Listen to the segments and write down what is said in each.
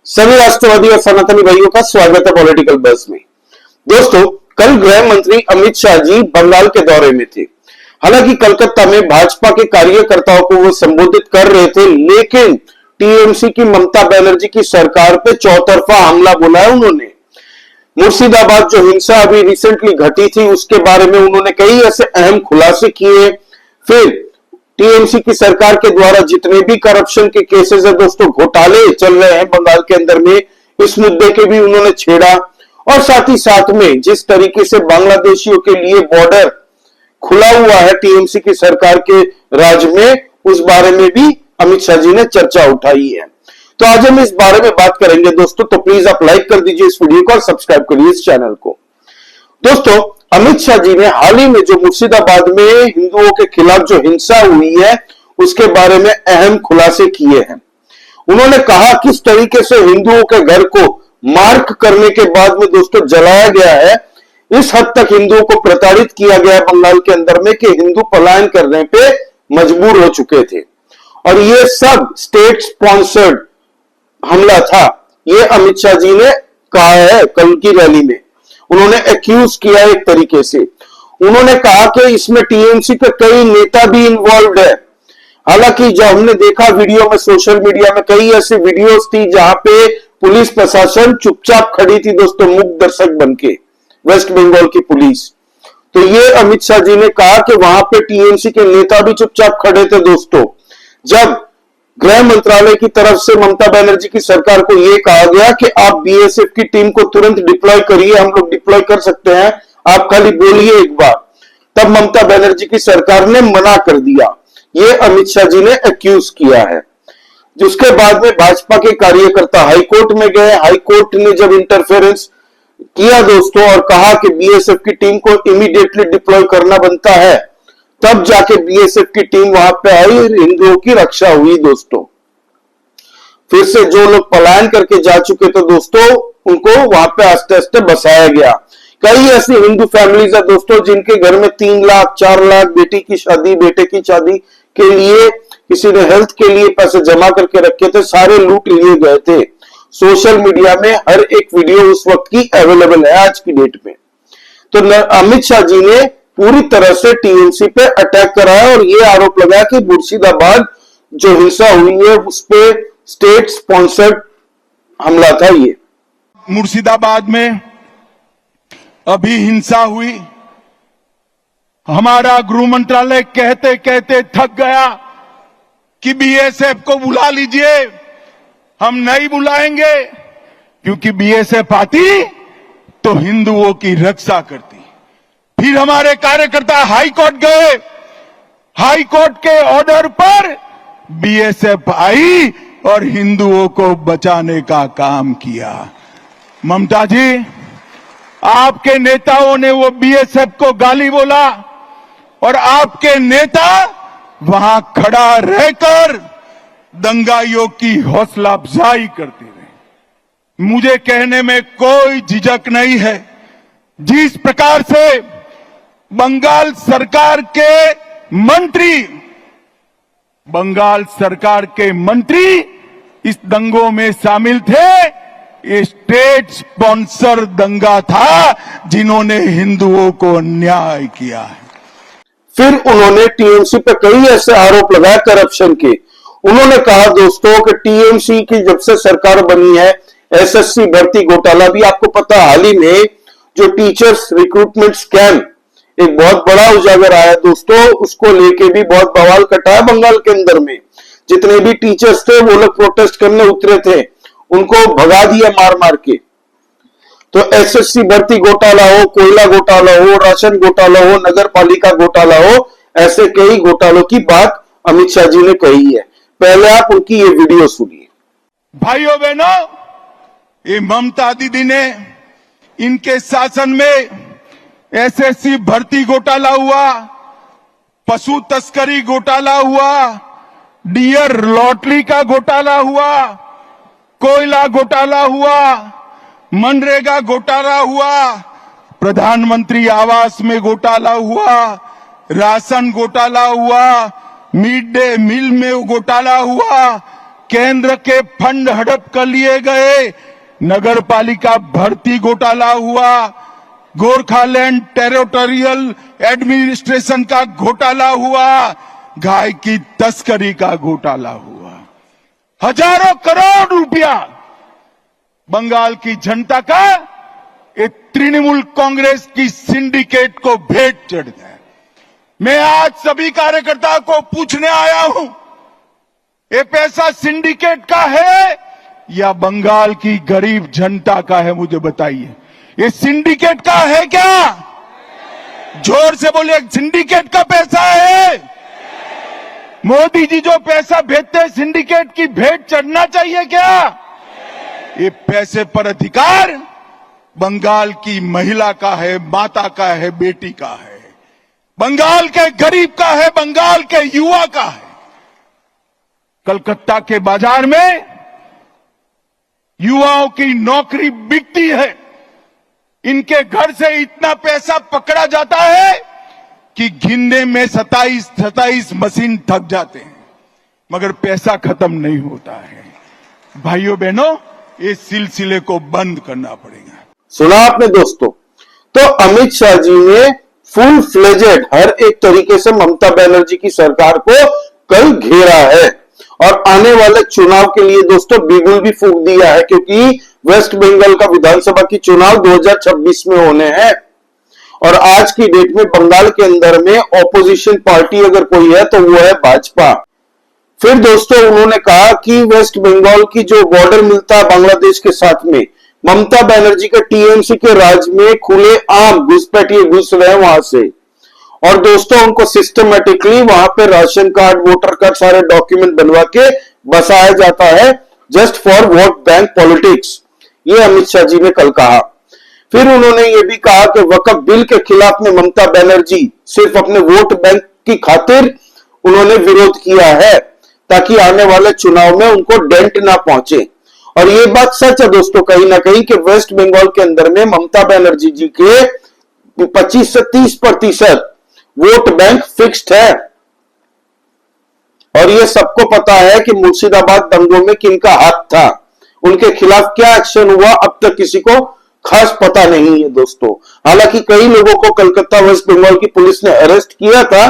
सभी राष्ट्रवादी और सनातनी भाइयों का स्वागत है पॉलिटिकल बस में। दोस्तों, कल गृह मंत्री अमित शाह जी बंगाल के दौरे में थे। हालांकि कलकत्ता में भाजपा के कार्यकर्ताओं को वो संबोधित कर रहे थे, लेकिन टीएमसी की ममता बनर्जी की सरकार पे चौतरफा हमला बोला है उन्होंने। मुर्शिदाबाद जो हिंसा अभी रिसेंटली घटी थी उसके बारे में उन्होंने कई ऐसे अहम खुलासे किए। फिर टीएमसी की सरकार के द्वारा जितने भी करप्शन के केसेस है दोस्तों, घोटाले चल रहे हैं बंगाल के अंदर में, इस मुद्दे के भी उन्होंने छेड़ा। और साथ ही साथ में जिस तरीके से बांग्लादेशियों के लिए बॉर्डर खुला हुआ है टीएमसी की सरकार के राज में, उस बारे में भी अमित शाह जी ने चर्चा उठाई है। तो आज हम इस बारे में बात करेंगे दोस्तों। तो प्लीज आप लाइक कर दीजिए इस वीडियो को और सब्सक्राइब करिए इस चैनल को। दोस्तों, अमित शाह जी ने हाल ही में जो मुर्शिदाबाद में हिंदुओं के खिलाफ जो हिंसा हुई है उसके बारे में अहम खुलासे किए हैं। उन्होंने कहा किस तरीके से हिंदुओं के घर को मार्क करने के बाद में दोस्तों जलाया गया है, इस हद तक हिंदुओं को प्रताड़ित किया गया है बंगाल के अंदर में कि हिंदू पलायन करने पे मजबूर हो चुके थे। और ये सब स्टेट स्पॉन्सर्ड हमला था, ये अमित शाह जी ने कहा है कल की रैली में। उन्होंने एक्यूज किया एक तरीके से। उन्होंने कहा कि इसमें टीएमसी के कई नेता भी इन्वॉल्व है। हालांकि जब हमने देखा वीडियो में, सोशल मीडिया में कई ऐसी वीडियोस थी जहां पे पुलिस प्रशासन चुपचाप खड़ी थी दोस्तों, मूक दर्शक बनके, वेस्ट बंगाल की पुलिस। तो ये अमित शाह जी ने कहा कि वहां पे टीएमसी के नेता भी चुपचाप खड़े थे दोस्तों। जब गृह मंत्रालय की तरफ से ममता बनर्जी की सरकार को यह कहा गया कि आप बीएसएफ की टीम को तुरंत डिप्लॉय करिए, हम लोग डिप्लॉय कर सकते हैं, आप खाली बोलिए एक बार, तब ममता बनर्जी की सरकार ने मना कर दिया। यह अमित शाह जी ने एक्यूज किया है। जिसके बाद में भाजपा के कार्यकर्ता हाईकोर्ट में गए। हाईकोर्ट ने जब इंटरफेरेंस किया दोस्तों और कहा कि बीएसएफ की टीम को इमीडिएटली डिप्लॉय करना बनता है, तब जाके बीएसएफ की टीम वहां पे आई और हिंदुओं की रक्षा हुई दोस्तों। फिर से जो लोग पलायन करके जा चुके थे दोस्तों, उनको वहां पे आस्ते आस्ते बसाया गया। कई ऐसी हिंदू फैमिलीज है दोस्तों जिनके घर में 3 लाख 4 लाख बेटी की शादी, बेटे की शादी के लिए किसी ने हेल्थ के लिए पैसे जमा करके रखे थे, सारे लूट लिए गए थे। सोशल मीडिया में हर एक वीडियो उस वक्त की अवेलेबल है आज की डेट में। तो अमित शाह जी ने पूरी तरह से टीएमसी पे अटैक कराया और ये आरोप लगाया कि मुर्शिदाबाद जो हिंसा हुई है उस पे स्टेट स्पॉन्सर्ड हमला था। ये मुर्शिदाबाद में अभी हिंसा हुई, हमारा गृह मंत्रालय कहते कहते थक गया कि बीएसएफ को बुला लीजिए। हम नहीं बुलाएंगे क्योंकि बीएसएफ आती तो हिंदुओं की रक्षा करती। फिर हमारे कार्यकर्ता हाई कोर्ट गए। हाई कोर्ट के ऑर्डर पर बीएसएफ आई और हिंदुओं को बचाने का काम किया। ममता जी, आपके नेताओं ने वो बीएसएफ को गाली बोला और आपके नेता वहां खड़ा रहकर दंगाइयों की हौसला अफजाई करते रहे। मुझे कहने में कोई झिझक नहीं है, जिस प्रकार से बंगाल सरकार के मंत्री इस दंगों में शामिल थे, ये स्टेट स्पॉन्सर दंगा था जिन्होंने हिंदुओं को अन्याय किया है। फिर उन्होंने टीएमसी पे कई ऐसे आरोप लगाए करप्शन के। उन्होंने कहा दोस्तों कि टीएमसी की जब से सरकार बनी है, एसएससी भर्ती घोटाला भी आपको पता, हाल ही में जो टीचर्स रिक्रूटमेंट स्कैम एक बहुत बड़ा उजागर आया दोस्तों, उसको लेके भी बहुत बवाल कटा है बंगाल के अंदर में। जितने भी टीचर्स थे वो लोग प्रोटेस्ट करने उतरे थे, उनको भगा दिया मार मार के। तो एसएससी भर्ती घोटाला हो, कोयला घोटाला हो, राशन घोटाला हो, नगर पालिका घोटाला हो, ऐसे कई घोटालों की बात अमित शाह जी ने कही है। पहले आप उनकी ये वीडियो सुनिए। भाइयों बहनों, ये ममता दीदी ने, इनके शासन में एसएससी भर्ती घोटाला हुआ, पशु तस्करी घोटाला हुआ, डियर लॉटरी का घोटाला हुआ, कोयला घोटाला हुआ, मनरेगा घोटाला हुआ, प्रधानमंत्री आवास में घोटाला हुआ, राशन घोटाला हुआ, मिड डे मील में घोटाला हुआ, केंद्र के फंड हड़प कर लिए गए, नगर पालिका भर्ती घोटाला हुआ, गोरखालैंड टेरिटोरियल एडमिनिस्ट्रेशन का घोटाला हुआ, गाय की तस्करी का घोटाला हुआ। हजारों करोड़ रुपया बंगाल की जनता का ये तृणमूल कांग्रेस की सिंडिकेट को भेंट चढ़ गया। मैं आज सभी कार्यकर्ताओं को पूछने आया हूं, ये पैसा सिंडिकेट का है या बंगाल की गरीब जनता का है? मुझे बताइए, ये सिंडिकेट का है क्या? जोर से बोलिए, सिंडिकेट का पैसा है। मोदी जी जो पैसा भेजते हैं सिंडिकेट की भेंट चढ़ना चाहिए क्या? ये पैसे पर अधिकार बंगाल की महिला का है, माता का है, बेटी का है, बंगाल के गरीब का है, बंगाल के युवा का है। कलकत्ता के बाजार में युवाओं की नौकरी बिकती है, इनके घर से इतना पैसा पकड़ा जाता है कि गिनने में 27 मशीन थक जाते हैं, मगर पैसा खत्म नहीं होता है। भाइयों बहनों, इस सिलसिले को बंद करना पड़ेगा। सुना आपने दोस्तों, तो अमित शाह जी ने फुल फ्लेजेड हर एक तरीके से ममता बनर्जी की सरकार को कल घेरा है और आने वाले चुनाव के लिए दोस्तों बिगुल भी फूंक दिया है, क्योंकि वेस्ट बंगाल का विधानसभा की चुनाव 2026 में होने हैं और आज की डेट में बंगाल के अंदर में ऑपोजिशन पार्टी अगर कोई है तो वो है भाजपा। फिर दोस्तों उन्होंने कहा कि वेस्ट बंगाल की जो बॉर्डर मिलता है बांग्लादेश के साथ में, ममता बनर्जी के टीएमसी के राज में खुले आम घुसपैठिए घुस रहे हैं वहां से, और दोस्तों उनको सिस्टमेटिकली वहां पे राशन कार्ड, वोटर कार्ड, सारे डॉक्यूमेंट बनवा के बसाया जाता है just for vote bank politics. ये अमित शाह जी ने कल कहा। फिर उन्होंने ये भी कहा कि वक्फ बिल के खिलाफ में ममता बनर्जी सिर्फ अपने वोट बैंक की खातिर उन्होंने विरोध किया है ताकि आने वाले चुनाव में उनको डेंट ना पहुंचे। और ये बात सच है दोस्तों कहीं ना कहीं कि वेस्ट बंगाल के अंदर में ममता बनर्जी जी के 25 से 30% वोट बैंक फिक्स्ड है और ये सबको पता है कि मुर्शिदाबाद दंगों में किनका हाथ था, उनके खिलाफ क्या एक्शन हुआ अब तक किसी को खास पता नहीं है दोस्तों। हालांकि कई लोगों को कलकत्ता वेस्ट बंगाल की पुलिस ने अरेस्ट किया था,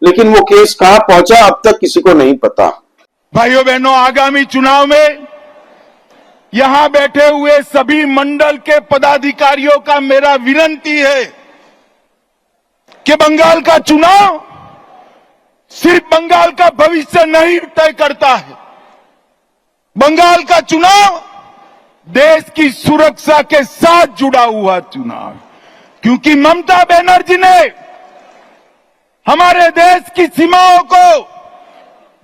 लेकिन वो केस कहां पहुंचा अब तक किसी को नहीं पता। भाइयों बहनों, आगामी चुनाव में यहां बैठे हुए सभी मंडल के पदाधिकारियों का मेरा विनती है कि बंगाल का चुनाव सिर्फ बंगाल का भविष्य नहीं तय करता है, बंगाल का चुनाव देश की सुरक्षा के साथ जुड़ा हुआ चुनाव, क्योंकि ममता बनर्जी ने हमारे देश की सीमाओं को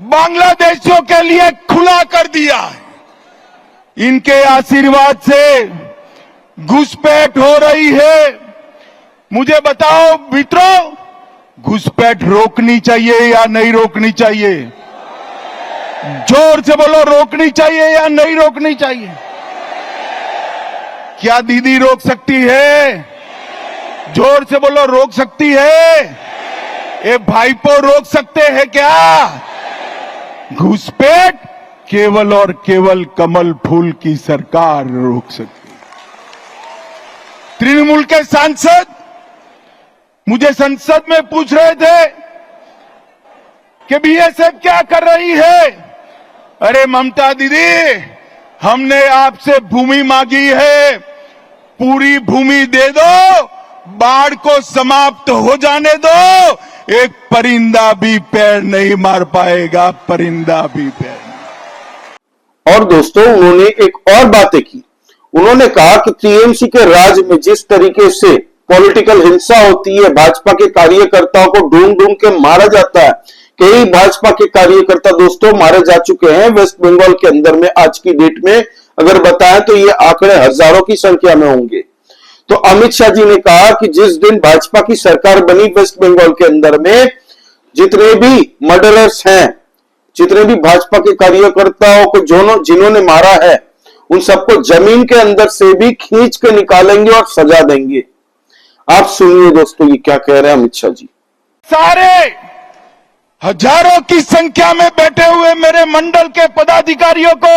बांग्लादेशियों के लिए खुला कर दिया है। इनके आशीर्वाद से घुसपैठ हो रही है। मुझे बताओ मित्रों, घुसपैठ रोकनी चाहिए या नहीं रोकनी चाहिए? जोर से बोलो, रोकनी चाहिए या नहीं रोकनी चाहिए? क्या दीदी रोक सकती है? जोर से बोलो, रोक सकती है? ये भाईपो रोक सकते हैं क्या? घुसपैठ केवल और केवल कमल फूल की सरकार रोक सकती है। तृणमूल के सांसद मुझे संसद में पूछ रहे थे कि बीएसएफ क्या कर रही है। अरे ममता दीदी, हमने आपसे भूमि मांगी है, पूरी भूमि दे दो, बाढ़ को समाप्त हो जाने दो, एक परिंदा भी पैर नहीं मार पाएगा, परिंदा भी पैर। और दोस्तों उन्होंने एक और बातें की। उन्होंने कहा कि टीएमसी के राज में जिस तरीके से पॉलिटिकल हिंसा होती है, भाजपा के कार्यकर्ताओं को ढूंढ ढूंढ के मारा जाता है, कई भाजपा के कार्यकर्ता दोस्तों मारे जा चुके हैं वेस्ट बंगाल के अंदर में। आज की डेट में अगर बताएं तो ये आंकड़े हजारों की संख्या में होंगे। तो अमित शाह जी ने कहा कि जिस दिन भाजपा की सरकार बनी वेस्ट बंगाल के अंदर में, जितने भी मर्डरर्स हैं, जितने भी भाजपा के कार्यकर्ताओं को जिन्होंने मारा है, उन सबको जमीन के अंदर से भी खींच के निकालेंगे और सजा देंगे। आप सुनिए दोस्तों ये क्या कह रहे हैं अमित शाह जी। सारे हजारों की संख्या में बैठे हुए मेरे मंडल के पदाधिकारियों को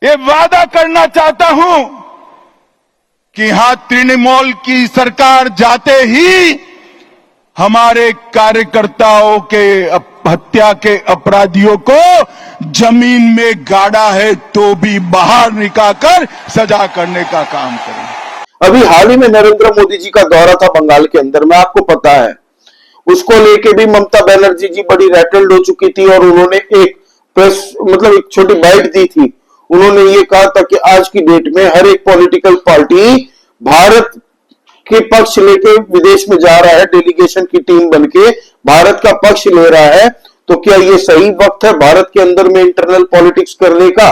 ये वादा करना चाहता हूं कि यहां तृणमूल की सरकार जाते ही हमारे कार्यकर्ताओं के हत्या के अपराधियों को जमीन में गाड़ा है तो भी बाहर निकालकर सजा करने का काम करें। अभी हाल ही में नरेंद्र मोदी जी का दौरा था बंगाल के अंदर में, आपको पता है। उसको लेके भी ममता बनर्जी जी बड़ी रैटल्ड हो चुकी थी और उन्होंने एक प्रेस एक छोटी बाइट दी थी। उन्होंने ये कहा था कि आज की डेट में हर एक पॉलिटिकल पार्टी भारत के पक्ष लेके विदेश में जा रहा है, डेलीगेशन की टीम बनके भारत का पक्ष ले रहा है, तो क्या ये सही वक्त है भारत के अंदर में इंटरनल पॉलिटिक्स करने का?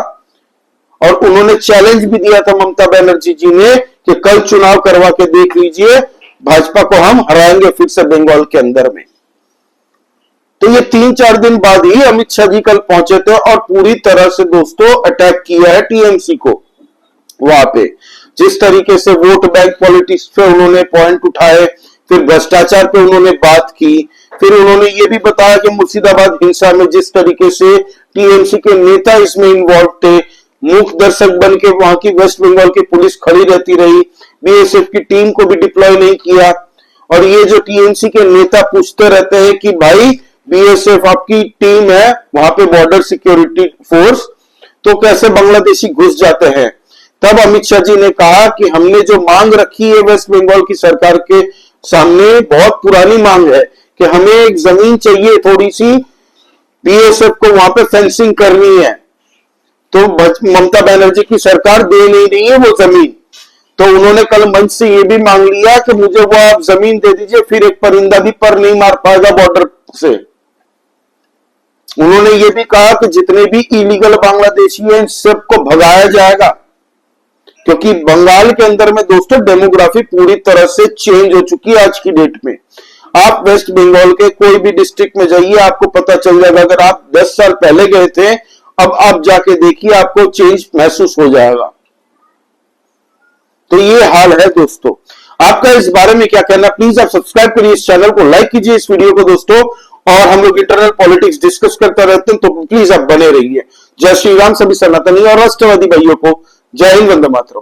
और उन्होंने चैलेंज भी दिया था ममता बनर्जी जी ने कि कल चुनाव करवा के देख लीजिए, भाजपा को हम हराएंगे फिर से बंगाल के अंदर में। तो ये 3-4 दिन बाद ही अमित शाह जी कल पहुंचे थे और पूरी तरह से दोस्तों अटैक किया है टीएमसी को। वहां पे जिस तरीके से वोट बैंक पॉलिटिक्स पे उन्होंने पॉइंट उठाए, फिर भ्रष्टाचार पे उन्होंने बात की, फिर उन्होंने ये भी बताया कि मुर्शिदाबाद हिंसा में जिस तरीके से टीएमसी के नेता इसमें इन्वॉल्व थे, मूक दर्शक बन के वहां की वेस्ट बंगाल की पुलिस खड़ी रहती रही, बीएसएफ की टीम को भी डिप्लॉय नहीं किया। और ये जो टीएमसी के नेता पूछते रहते हैं कि भाई बीएसएफ आपकी टीम है वहां पे, बॉर्डर सिक्योरिटी फोर्स, तो कैसे बांग्लादेशी घुस जाते हैं? तब अमित शाह जी ने कहा कि हमने जो मांग रखी है वेस्ट बंगाल की सरकार के सामने, बहुत पुरानी मांग है कि हमें एक जमीन चाहिए थोड़ी सी, बीएसएफ को वहां पे फेंसिंग करनी है। तो ममता बनर्जी की सरकार दे नहीं रही है वो जमीन, तो उन्होंने कल मंच से ये भी मांग लिया कि मुझे वो आप जमीन दे दीजिए, फिर एक परिंदा भी पर नहीं मार पाएगा बॉर्डर से। उन्होंने ये भी कहा कि जितने भी इलीगल बांग्लादेशी हैं सबको भगाया जाएगा, क्योंकि बंगाल के अंदर में दोस्तों डेमोग्राफी पूरी तरह से चेंज हो चुकी है आज की डेट में। आप वेस्ट बंगाल के कोई भी डिस्ट्रिक्ट में जाइए, आपको पता चल जाएगा। अगर आप 10 साल पहले गए थे, अब आप जाके देखिए, आपको चेंज महसूस हो जाएगा। तो ये हाल है दोस्तों। आपका इस बारे में क्या कहना? प्लीज आप सब्सक्राइब करिए इस चैनल को, लाइक कीजिए इस वीडियो को दोस्तों, और हम लोग इंटरनल पॉलिटिक्स डिस्कस करते रहते हैं, तो प्लीज आप बने रहिए। जय श्री राम सभी सनातनी और राष्ट्रवादी भाइयों को। जय हिंद, वंदे मातरम।